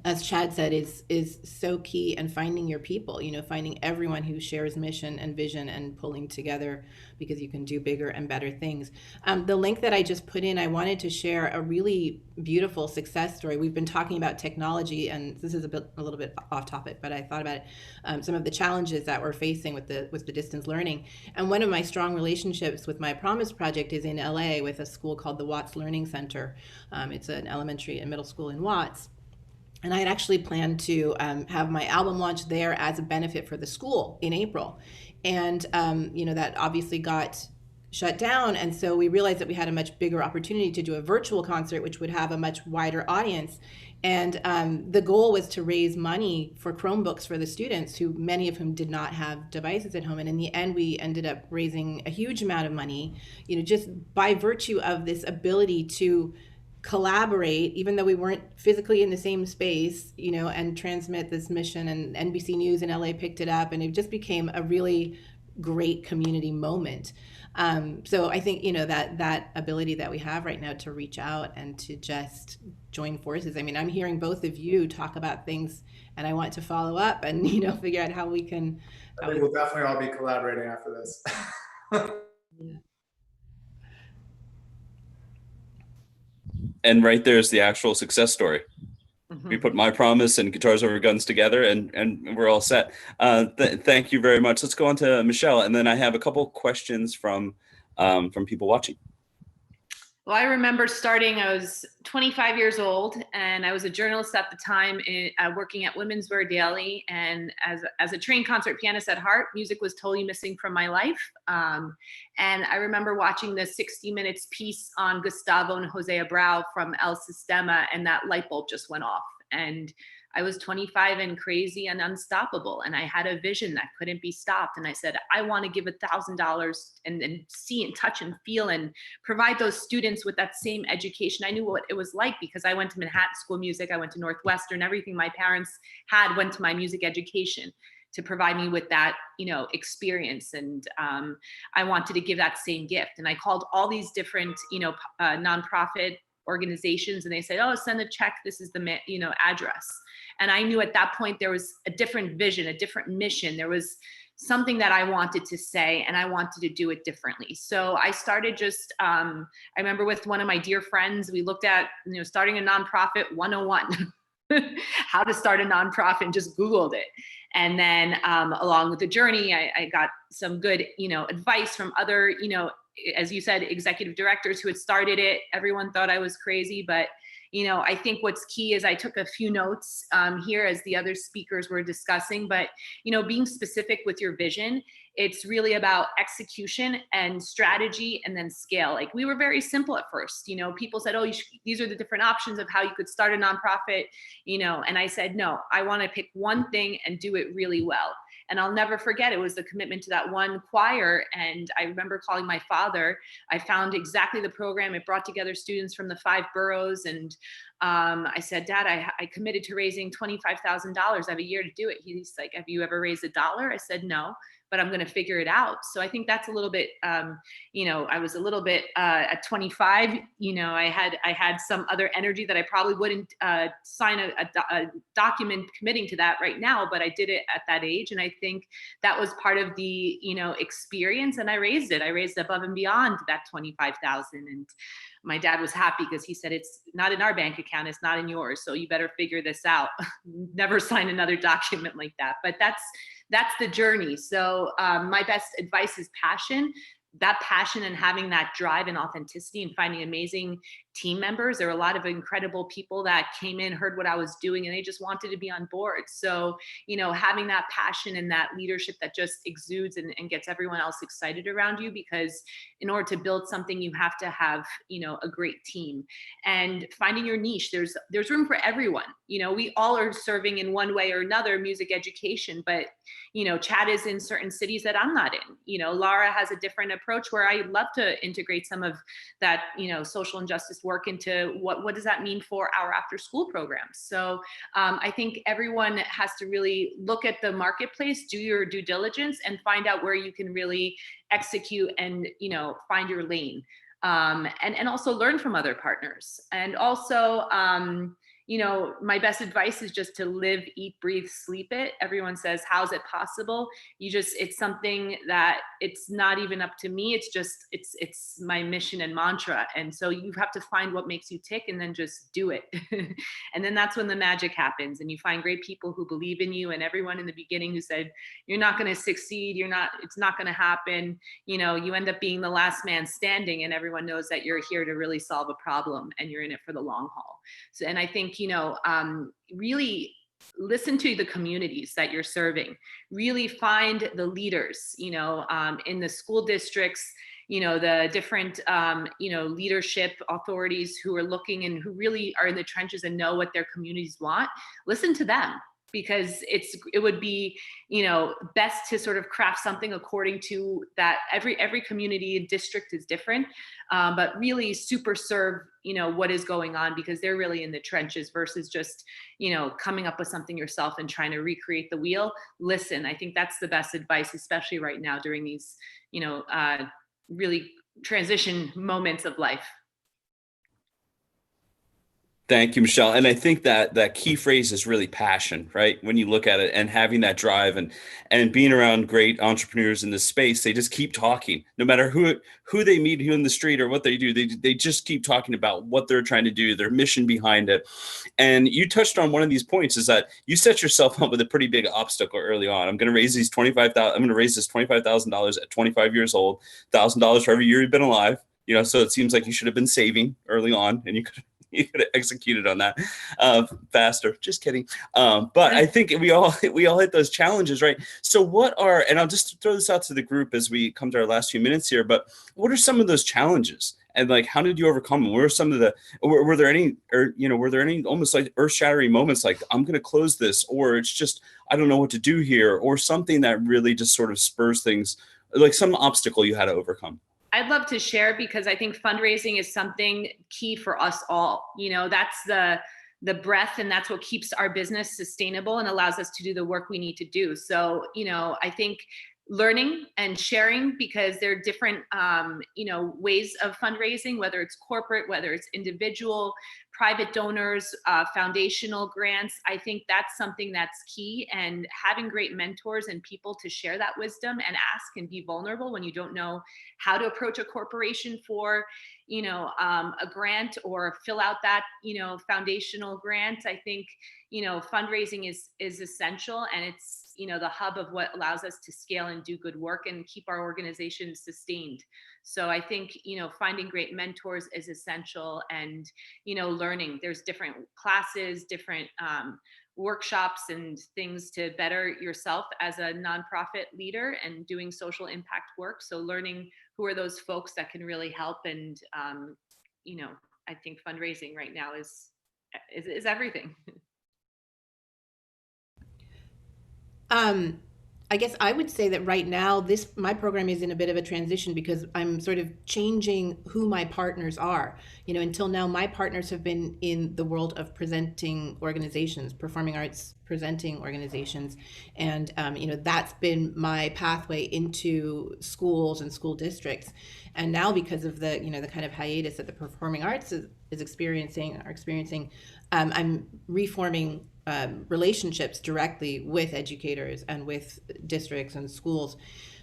as Chad said, is so key, and finding your people, you know, finding everyone who shares mission and vision and pulling together, because you can do bigger and better things. The link that I just put in, I wanted to share a really beautiful success story. We've been talking about technology, and this is a little bit off topic, but I thought about it, some of the challenges that we're facing with the distance learning. And one of my strong relationships with my Promise project is in LA with a school called the Watts Learning Center. It's an elementary and middle school in Watts. And I had actually planned to have my album launch there as a benefit for the school in April. And, you know, that obviously got shut down. And so we realized that we had a much bigger opportunity to do a virtual concert, which would have a much wider audience. And the goal was to raise money for Chromebooks for the students, who many of whom did not have devices at home. And in the end, we ended up raising a huge amount of money, you know, just by virtue of this ability to collaborate, even though we weren't physically in the same space, you know, and transmit this mission. And NBC News in LA picked it up, and it just became a really great community moment. So I think, you know, that ability that we have right now to reach out and to just join forces. I mean, I'm hearing both of you talk about things, and I want to follow up and, you know, figure out how we can. I think we'll definitely all be collaborating after this. Yeah. And right there's the actual success story. We put My Promise and Guitars Over Guns together, and we're all set. Thank you very much. Let's go on to Michelle, and then I have a couple questions from people watching. Well, I remember starting, I was 25 years old, and I was a journalist at the time working at Women's Wear Daily. And as a trained concert pianist at heart, music was totally missing from my life. And I remember watching the 60 Minutes piece on Gustavo and Jose Abreu from El Sistema, and that light bulb just went off. And I was 25 and crazy and unstoppable. And I had a vision that couldn't be stopped. And I said, I want to give $1,000 and see and touch and feel and provide those students with that same education. I knew what it was like because I went to Manhattan School of Music. I went to Northwestern. Everything my parents had went to my music education to provide me with that, experience. And I wanted to give that same gift. And I called all these different, nonprofit organizations, and they said, oh, send a check. This is the, address. And I knew at that point there was a different vision, a different mission. There was something that I wanted to say, and I wanted to do it differently. So I started just, I remember with one of my dear friends, we looked at, starting a nonprofit 101, how to start a nonprofit, and just Googled it. And then along with the journey, I got some good, advice from other, as you said, executive directors who had started it. Everyone thought I was crazy, but I think what's key is I took a few notes here as the other speakers were discussing, but, being specific with your vision, it's really about execution and strategy and then scale. Like, we were very simple at first, people said, oh, these are the different options of how you could start a nonprofit, and I said, no, I want to pick one thing and do it really well. And I'll never forget, it was the commitment to that one choir. And I remember calling my father. I found exactly the program. It brought together students from the 5 boroughs. And I said, Dad, I committed to raising $25,000. I have a year to do it. He's like, have you ever raised $1? I said, no, but I'm going to figure it out. So I think that's a little bit, I was a little bit at 25, I had some other energy that I probably wouldn't sign a document committing to that right now, but I did it at that age. And I think that was part of the, experience. And I raised it above and beyond that 25,000. And my dad was happy because he said, it's not in our bank account, it's not in yours. So you better figure this out. Never sign another document like that. But that's the journey. So my best advice is passion. That passion and having that drive and authenticity and finding amazing team members. There are a lot of incredible people that came in, heard what I was doing, and they just wanted to be on board. So, having that passion and that leadership that just exudes and gets everyone else excited around you, because in order to build something, you have to have, a great team. And finding your niche, there's room for everyone. We all are serving in one way or another music education, but, Chad is in certain cities that I'm not in. Lara has a different approach where I love to integrate some of that, social injustice work into what does that mean for our after school programs. So I think everyone has to really look at the marketplace, do your due diligence, and find out where you can really execute and, find your lane. And also learn from other partners. And also, my best advice is just to live, eat, breathe, sleep it. Everyone says, how's it possible? It's something that it's not even up to me. It's my mission and mantra. And so you have to find what makes you tick and then just do it. And then that's when the magic happens. And you find great people who believe in you, and everyone in the beginning who said, you're not going to succeed. It's not going to happen. You end up being the last man standing, and everyone knows that you're here to really solve a problem and you're in it for the long haul. So, and I think, really listen to the communities that you're serving, really find the leaders, in the school districts, the different, leadership authorities who are looking and who really are in the trenches and know what their communities want. Listen to them, because it would be, best to sort of craft something according to that. Every community and district is different, but really super serve, what is going on, because they're really in the trenches versus just, coming up with something yourself and trying to recreate the wheel. Listen, I think that's the best advice, especially right now during these, really transition moments of life. Thank you, Michelle. And I think that key phrase is really passion, right? When you look at it and having that drive and being around great entrepreneurs in this space, they just keep talking, no matter who they meet, who in the street or what they do, they just keep talking about what they're trying to do, their mission behind it. And you touched on one of these points, is that you set yourself up with a pretty big obstacle early on. I'm going to raise this $25,000 at 25 years old, $1,000 for every year you've been alive. So it seems like you should have been saving early on, and you could have executed on that faster. Just kidding. But I think we all hit those challenges, right? So and I'll just throw this out to the group as we come to our last few minutes here, but what are some of those challenges? And like, how did you overcome them? What are some of were there any almost like earth-shattering moments, like, I'm going to close this, or it's just, I don't know what to do here, or something that really just sort of spurs things, like some obstacle you had to overcome? I'd love to share, because I think fundraising is something key for us all. That's the breath, and that's what keeps our business sustainable and allows us to do the work we need to do. So, I think learning and sharing, because there are different, ways of fundraising, whether it's corporate, whether it's individual, private donors, foundational grants. I think that's something that's key, and having great mentors and people to share that wisdom and ask and be vulnerable when you don't know how to approach a corporation for, a grant, or fill out that, foundational grant. I think, fundraising is essential, and it's, the hub of what allows us to scale and do good work and keep our organization sustained. So I think, finding great mentors is essential, and, learning. There's different classes, different workshops and things to better yourself as a nonprofit leader and doing social impact work. So learning who are those folks that can really help. And, I think fundraising right now is everything. I guess I would say that right now, my program is in a bit of a transition, because I'm sort of changing who my partners are. Until now, my partners have been in the world of presenting organizations, performing arts presenting organizations, and that's been my pathway into schools and school districts. And now, because of the the kind of hiatus that the performing arts is experiencing, I'm reforming relationships directly with educators and with districts and schools.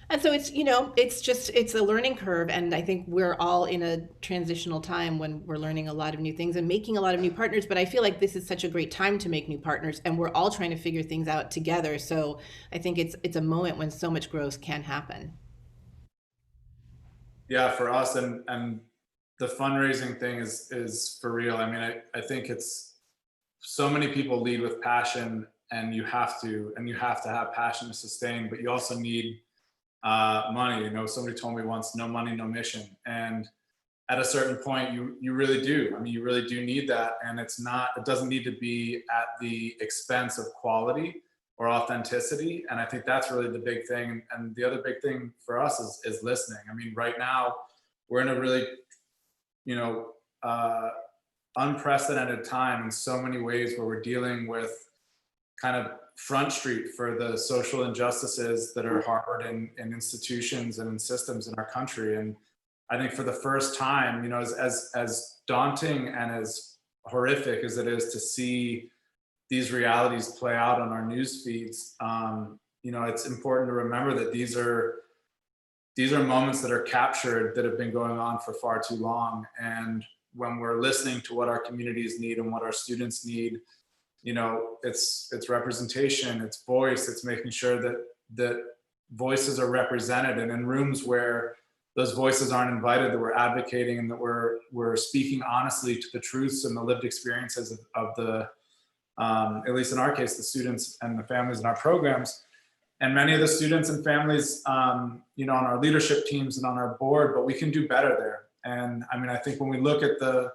And so it's it's a learning curve, and I think we're all in a transitional time when we're learning a lot of new things and making a lot of new partners. But I feel like this is such a great time to make new partners, and we're all trying to figure things out together. So I think it's a moment when so much growth can happen. Yeah, for us, and the fundraising thing is for real. I mean, I think it's, so many people lead with passion, and you have to have passion to sustain, but you also need money. Somebody told me once, no money, no mission. And at a certain point, you really do. I mean, you really do need that. And it doesn't need to be at the expense of quality or authenticity. And I think that's really the big thing. And the other big thing for us is listening. I mean, right now we're in a really, unprecedented time in so many ways, where we're dealing with kind of front street for the social injustices that are harbored in institutions and in systems in our country. And I think for the first time, as daunting and as horrific as it is to see these realities play out on our news feeds, it's important to remember that these are moments that are captured, that have been going on for far too long. And when we're listening to what our communities need and what our students need, it's representation, it's voice, it's making sure that voices are represented, and in rooms where those voices aren't invited, that we're advocating, and that we're speaking honestly to the truths and the lived experiences of the, at least in our case, the students and the families in our programs. And many of the students and families, on our leadership teams and on our board, but we can do better there. And I mean, I think when we look at the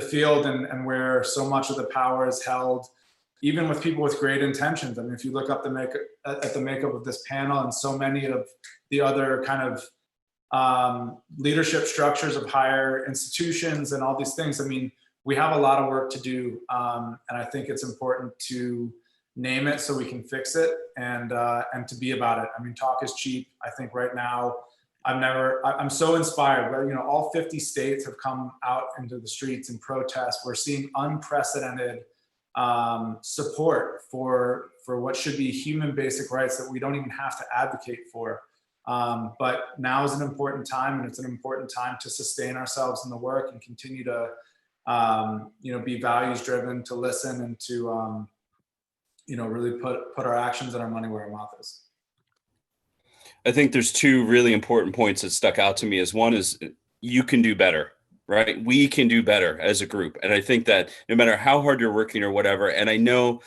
field and where so much of the power is held, even with people with great intentions. I mean, if you look up at the makeup of this panel and so many of the other kind of leadership structures of higher institutions and all these things, I mean, we have a lot of work to do. And I think it's important to name it so we can fix it, and to be about it. I mean, talk is cheap. I think right now, I'm so inspired, but all 50 states have come out into the streets and protest. We're seeing unprecedented support for what should be human basic rights that we don't even have to advocate for. But now is an important time, and it's an important time to sustain ourselves in the work and continue to be values driven, to listen, and to really put our actions and our money where our mouth is. I think there's two really important points that stuck out to me. As one is, you can do better, right? We can do better as a group. And I think that no matter how hard you're working or whatever, and I know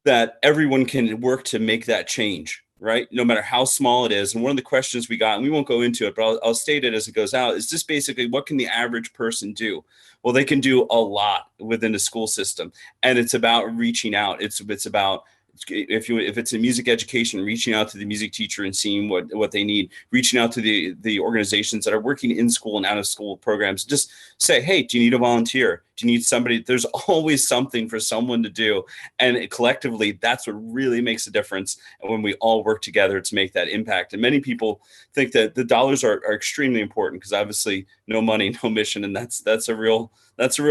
that everyone can work to make that change, right? No matter how small it is. And one of the questions we got, and we won't go into it, but I'll state it as it goes out, is just basically, what can the average person do? Well, they can do a lot within the school system. And it's about reaching out. It's about, if it's a music education, reaching out to the music teacher and seeing what they need, reaching out to the organizations that are working in school and out of school programs. Just say, hey, do you need a volunteer? Do you need somebody? There's always something for someone to do. And collectively, that's what really makes a difference. And when we all work together to make that impact. And many people think that the dollars are extremely important, because obviously no money, no mission. And that's a real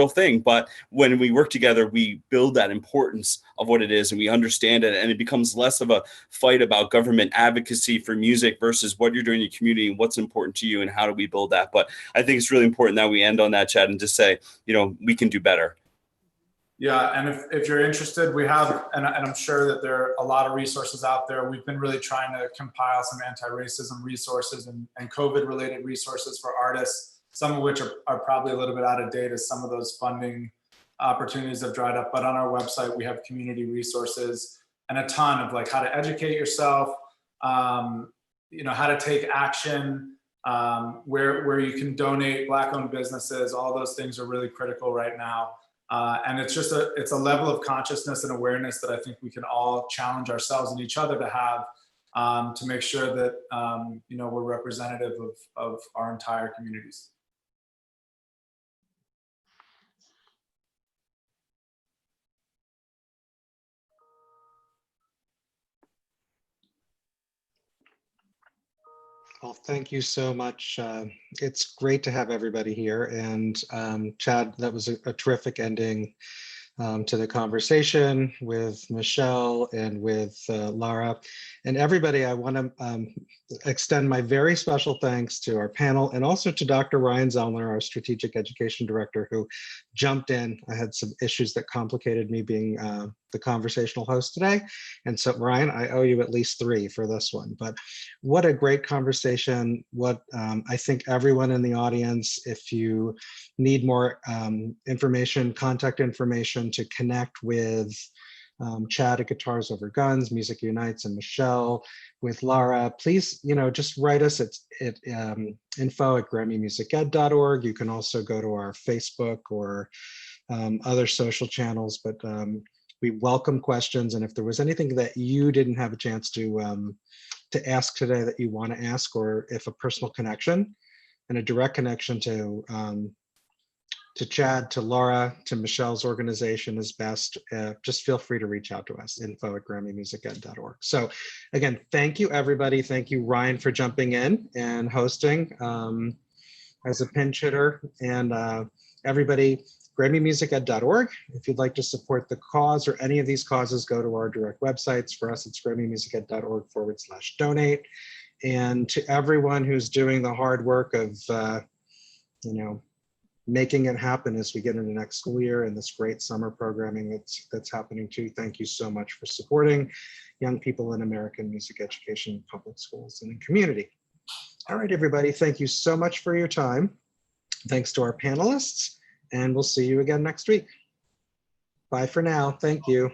thing. But when we work together, we build that importance of what it is, and we understand it, and it becomes less of a fight about government advocacy for music versus what you're doing in your community and what's important to you and how do we build that. But I think it's really important that we end on that, Chad, and just say, we can do better. Yeah, and if you're interested, we have, and I'm sure that there are a lot of resources out there. We've been really trying to compile some anti-racism resources and COVID-related resources for artists, some of which are probably a little bit out of date as some of those funding opportunities have dried up. But on our website, we have community resources and a ton of like how to educate yourself, how to take action, where you can donate, Black-owned businesses. All those things are really critical right now. And it's a level of consciousness and awareness that I think we can all challenge ourselves and each other to have, to make sure that we're representative of our entire communities. Well, thank you so much. It's great to have everybody here. And Chad, that was a terrific ending to the conversation with Michelle and with Lara. And everybody, I want to extend my very special thanks to our panel and also to Dr. Ryan Zellner, our Strategic Education Director, who jumped in. I had some issues that complicated me being the conversational host today. And so, Ryan, I owe you at least 3 for this one. But what a great conversation. What I think everyone in the audience, if you need more information, contact information to connect with Chad at Guitars Over Guns, Music Unites, and Michelle with Lara, please, just write us at info@grammymusiced.org. You can also go to our Facebook or other social channels, but we welcome questions. And if there was anything that you didn't have a chance to ask today that you want to ask, or if a personal connection and a direct connection to Chad, to Laura, to Michelle's organization is best, just feel free to reach out to us, info@grammymusiced.org. So again, thank you, everybody. Thank you, Ryan, for jumping in and hosting as a pinch hitter. And everybody, grammymusiced.org. If you'd like to support the cause or any of these causes, go to our direct websites. For us, it's grammymusiced.org/donate. And to everyone who's doing the hard work of, making it happen as we get into next school year and this great summer programming that's happening too. Thank you so much for supporting young people in American music education, public schools, and in community. All right, everybody, thank you so much for your time. Thanks to our panelists, and we'll see you again next week. Bye for now. Thank you.